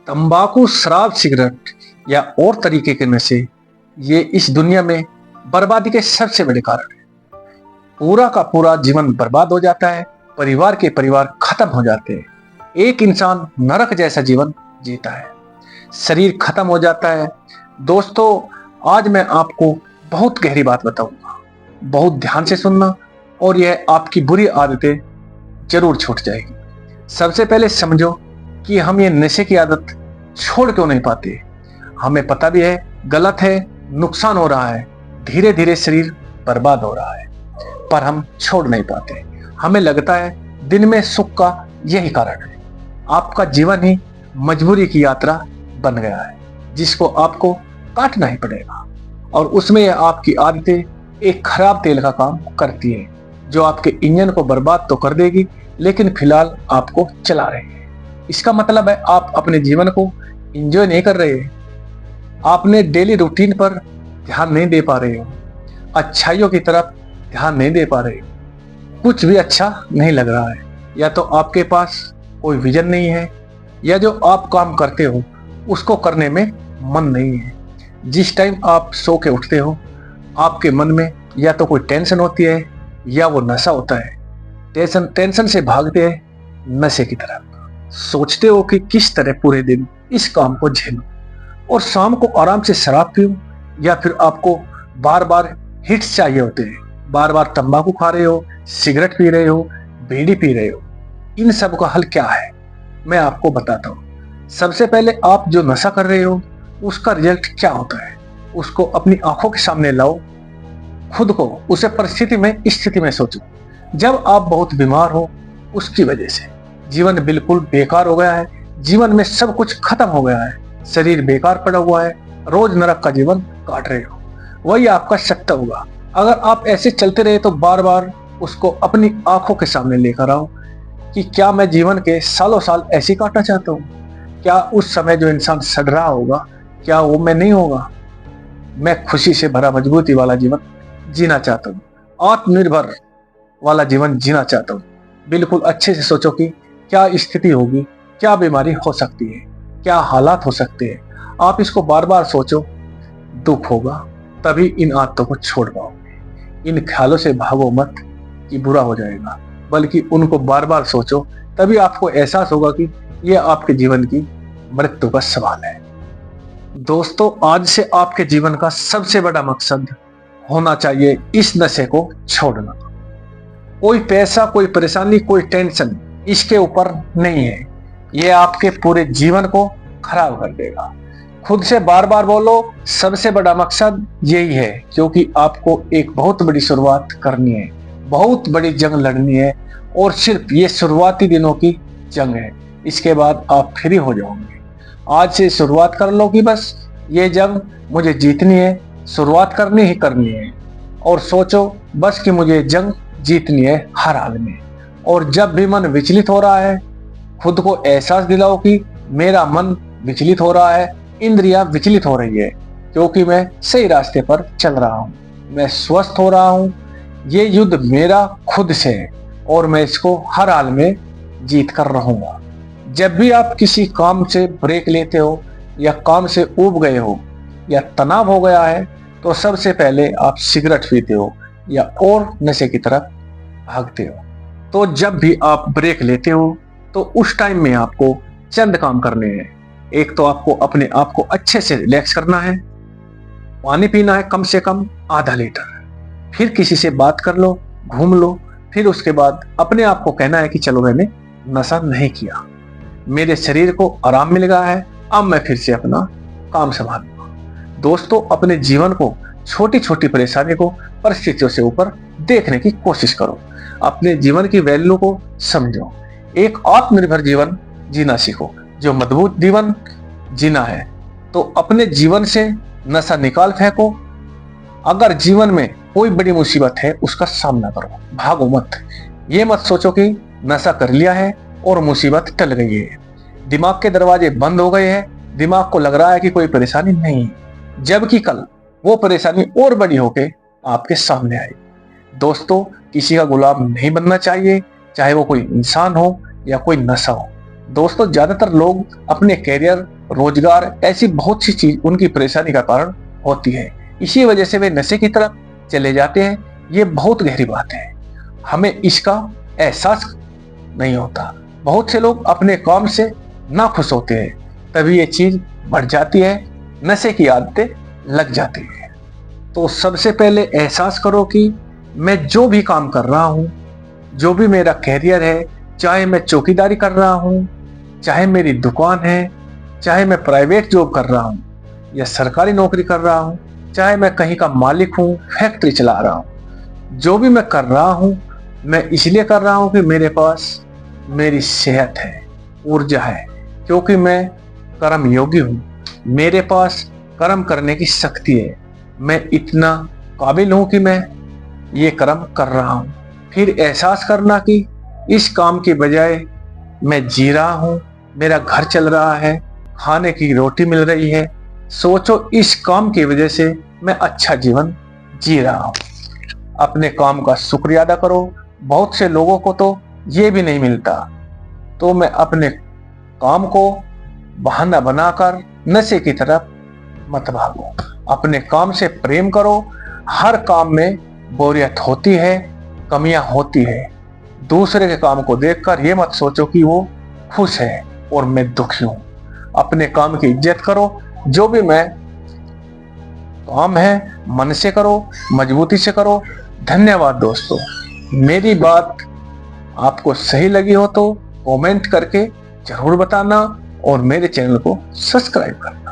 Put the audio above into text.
तंबाकू, शराब, सिगरेट या और तरीके के नशे ये इस दुनिया में बर्बादी के सबसे बड़े कारण हैं। पूरा का पूरा जीवन बर्बाद हो जाता है, परिवार के परिवार खत्म हो जाते हैं। एक इंसान नरक जैसा जीवन जीता है, शरीर खत्म हो जाता है। दोस्तों, आज मैं आपको बहुत गहरी बात बताऊंगा, बहुत ध्यान से सुनना और यह आपकी बुरी आदतें जरूर छूट जाएगी। सबसे पहले समझो कि हम ये नशे की आदत छोड़ क्यों नहीं पाते। हमें पता भी है गलत है, नुकसान हो रहा है, धीरे धीरे शरीर बर्बाद हो रहा है, पर हम छोड़ नहीं पाते। हमें लगता है दिन में सुख का यही कारण है। आपका जीवन ही मजबूरी की यात्रा बन गया है, जिसको आपको काटना ही पड़ेगा। और उसमें यह आपकी आदतें एक खराब तेल का काम करती है, जो आपके इंजन को बर्बाद तो कर देगी, लेकिन फिलहाल आपको चला रही है। इसका मतलब है आप अपने जीवन को एंजॉय नहीं कर रहे हैं। आपने डेली रूटीन पर ध्यान नहीं दे पा रहे हो, अच्छाइयों की तरफ ध्यान नहीं दे पा रहे हो, कुछ भी अच्छा नहीं लग रहा है। या तो आपके पास कोई विजन नहीं है, या जो आप काम करते हो उसको करने में मन नहीं है। जिस टाइम आप सो के उठते हो, आपके मन में या तो कोई टेंशन होती है या वो नशा होता है। टेंशन से भागते हैं नशे की तरफ। सोचते हो कि किस तरह पूरे दिन इस काम को झेलूं, और शाम को आराम से शराब पीऊं, या फिर आपको बार बार हिट्स चाहिए होते हैं। बार बार तंबाकू खा रहे हो, सिगरेट पी रहे हो, बीड़ी पी रहे हो। इन सब का हल क्या है, मैं आपको बताता हूँ। सबसे पहले आप जो नशा कर रहे हो उसका रिजल्ट क्या होता है, उसको अपनी आंखों के सामने लाओ। खुद को उसे स्थिति में सोचो। जब आप बहुत बीमार हो, उसकी वजह से जीवन बिल्कुल बेकार हो गया है, जीवन में सब कुछ खत्म हो गया है, शरीर बेकार पड़ा हुआ है, रोज नरक का जीवन काट रहे हो, वही आपका सत्य होगा। अगर आप ऐसे चलते रहे तो बार बार उसको अपनी आंखों के सामने लेकर आओ कि क्या मैं जीवन के सालों साल ऐसे काटना चाहता हूँ। क्या उस समय जो इंसान सड़ रहा होगा, क्या वो मैं नहीं होगा। मैं खुशी से भरा मजबूती वाला जीवन जीना चाहता हूँ, आत्मनिर्भर वाला जीवन जीना चाहता हूँ। बिल्कुल अच्छे से सोचो कि क्या स्थिति होगी, क्या बीमारी हो सकती है, क्या हालात हो सकते हैं। आप इसको बार बार सोचो, दुख होगा तभी इन आदतों को छोड़ पाओगे। इन ख्यालों से भागो मत कि बुरा हो जाएगा, बल्कि उनको बार बार सोचो, तभी आपको एहसास होगा कि यह आपके जीवन की मृत्यु का सवाल है। दोस्तों, आज से आपके जीवन का सबसे बड़ा मकसद होना चाहिए इस नशे को छोड़ना। कोई पैसा, कोई परेशानी, कोई टेंशन इसके ऊपर नहीं है। ये आपके पूरे जीवन को खराब कर देगा। खुद से बार बार बोलो, सबसे बड़ा मकसद यही है, क्योंकि आपको एक बहुत बड़ी शुरुआत करनी है, बहुत बड़ी जंग लड़नी है, और सिर्फ ये शुरुआती दिनों की जंग है। इसके बाद आप फ्री हो जाओगे। आज से शुरुआत कर लो कि बस ये जंग मुझे जीतनी है, शुरुआत करनी ही करनी है, और सोचो बस कि मुझे जंग जीतनी है हर हाल में। और जब भी मन विचलित हो रहा है, खुद को एहसास दिलाओ कि मेरा मन विचलित हो रहा है, इंद्रियां विचलित हो रही है, क्योंकि मैं सही रास्ते पर चल रहा हूँ, मैं स्वस्थ हो रहा हूँ। ये युद्ध मेरा खुद से है और मैं इसको हर हाल में जीत कर रहूंगा। जब भी आप किसी काम से ब्रेक लेते हो, या काम से ऊब गए हो, या तनाव हो गया है, तो सबसे पहले आप सिगरेट पीते हो या और नशे की तरफ भागते हो। तो जब भी आप ब्रेक लेते हो तो उस टाइम में आपको चंद काम करने हैं। एक तो आपको अपने आप को अच्छे से रिलैक्स करना है, पानी पीना है कम से कम आधा लीटर, फिर किसी से बात कर लो, घूम लो, फिर उसके बाद अपने आप को कहना है कि चलो मैंने नशा नहीं किया, मेरे शरीर को आराम मिल गया है, अब मैं फिर से अपना काम संभालूंगा। दोस्तों, अपने जीवन को छोटी छोटी परेशानी को परिस्थितियों से ऊपर देखने की कोशिश करो। अपने जीवन की वैल्यू को समझो। एक आत्मनिर्भर जीवन जीना सीखो। जो मजबूत जीवन जीना है तो अपने जीवन से नशा निकाल फेंको। अगर जीवन में कोई बड़ी मुसीबत है, उसका सामना करो, भागो मत। ये मत सोचो कि नशा कर लिया है और मुसीबत टल गई है, दिमाग के दरवाजे बंद हो गए हैं, दिमाग को लग रहा है कि कोई परेशानी नहीं है, जबकि कल वो परेशानी और बड़ी होके आपके सामने आई। दोस्तों, किसी का गुलाम नहीं बनना चाहिए, चाहे वो कोई इंसान हो या कोई नशा हो। दोस्तों, ज्यादातर लोग अपने कैरियर रोजगार, ऐसी बहुत सी चीज उनकी परेशानी का कारण होती है। इसी वजह से वे नशे की तरफ चले जाते हैं। ये बहुत गहरी बात है, हमें इसका एहसास नहीं होता। बहुत से लोग अपने काम से ना खुश होते हैं, तभी ये चीज बढ़ जाती है, नशे की आदतें लग जाती है। तो सबसे पहले एहसास करो कि मैं जो भी काम कर रहा हूँ, जो भी मेरा कैरियर है, चाहे मैं चौकीदारी कर रहा हूँ, चाहे मेरी दुकान है, चाहे मैं प्राइवेट जॉब कर रहा हूँ या सरकारी नौकरी कर रहा हूँ, चाहे मैं कहीं का मालिक हूँ, फैक्ट्री चला रहा हूँ, जो भी मैं कर रहा हूँ मैं इसलिए कर रहा हूँ कि मेरे पास मेरी सेहत है, ऊर्जा है, क्योंकि मैं कर्म योगी हूँ, मेरे पास कर्म करने की शक्ति है, मैं इतना काबिल हूँ कि मैं ये कर्म कर रहा हूँ। फिर एहसास करना कि इस काम की बजाय मैं जी रहा हूँ, मेरा घर चल रहा है, खाने की रोटी मिल रही है। सोचो इस काम की वजह से मैं अच्छा जीवन जी रहा हूँ। अपने काम का शुक्रिया अदा करो। बहुत से लोगों को तो ये भी नहीं मिलता, तो मैं अपने काम को बहाना बनाकर नशे की तरफ मत भागो। अपने काम से प्रेम करो। हर काम में बोरियत होती है, कमियां होती है। दूसरे के काम को देखकर ये मत सोचो कि वो खुश है और मैं दुखी हूं। अपने काम की इज्जत करो। जो भी मैं काम है मन से करो, मजबूती से करो। धन्यवाद दोस्तों। मेरी बात आपको सही लगी हो तो कमेंट करके जरूर बताना और मेरे चैनल को सब्सक्राइब करना।